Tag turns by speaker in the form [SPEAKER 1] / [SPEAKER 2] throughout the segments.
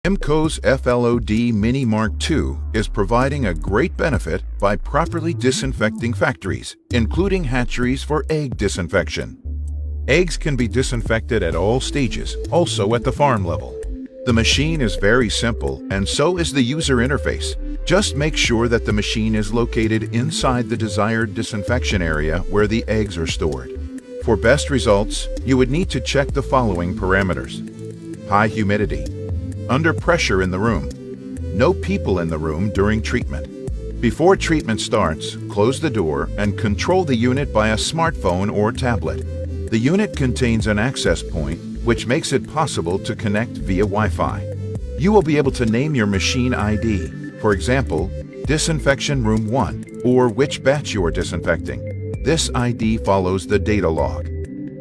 [SPEAKER 1] Jimco's FLO-D Mini Mark II is providing a great benefit by properly disinfecting factories, including hatcheries for egg disinfection. Eggs can be disinfected at all stages, also at the farm level. The machine is very simple, and so is the user interface. Just make sure that the machine is located inside the desired disinfection area where the eggs are stored. For best results, you would need to check the following parameters: high humidity, under pressure in the room, no people in the room during treatment. Before treatment starts, close the door and control the unit by a smartphone or tablet. The unit contains an access point, which makes it possible to connect via Wi-Fi. You will be able to name your machine ID, for example, Disinfection Room 1, or which batch you are disinfecting. This ID follows the data log.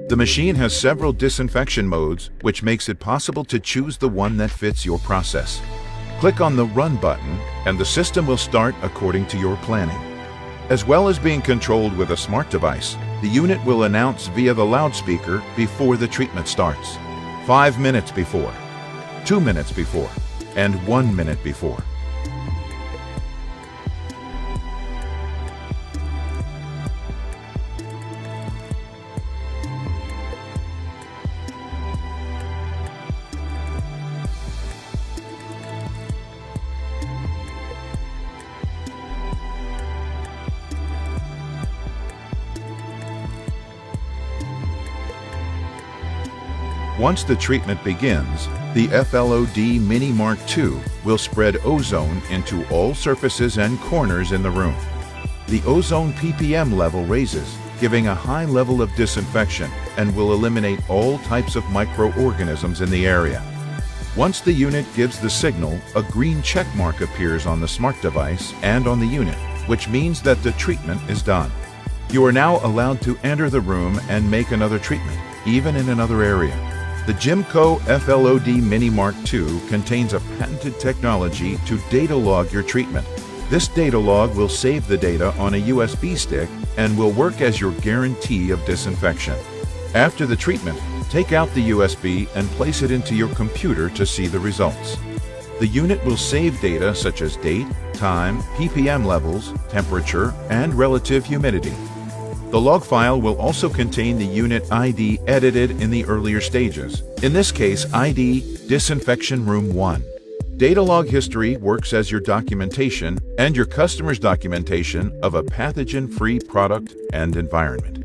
[SPEAKER 1] The machine has several disinfection modes, which makes it possible to choose the one that fits your process. Click on the Run button, and the system will start according to your planning. As well as being controlled with a smart device, the unit will announce via the loudspeaker before the treatment starts, 5 minutes before, 2 minutes before, and 1 minute before. Once the treatment begins, the FLO-D Mini Mark II will spread ozone into all surfaces and corners in the room. The ozone ppm level raises, giving a high level of disinfection, and will eliminate all types of microorganisms in the area. Once the unit gives the signal, a green check mark appears on the smart device and on the unit, which means that the treatment is done. You are now allowed to enter the room and make another treatment, even in another area. The Jimco FLO-D Mini Mark II contains a patented technology to data log your treatment. This data log will save the data on a USB stick and will work as your guarantee of disinfection. After the treatment, take out the USB and place it into your computer to see the results. The unit will save data such as date, time, ppm levels, temperature, and relative humidity. The log file will also contain the unit ID edited in the earlier stages, in this case ID Disinfection Room 1. Data log history works as your documentation and your customer's documentation of a pathogen-free product and environment.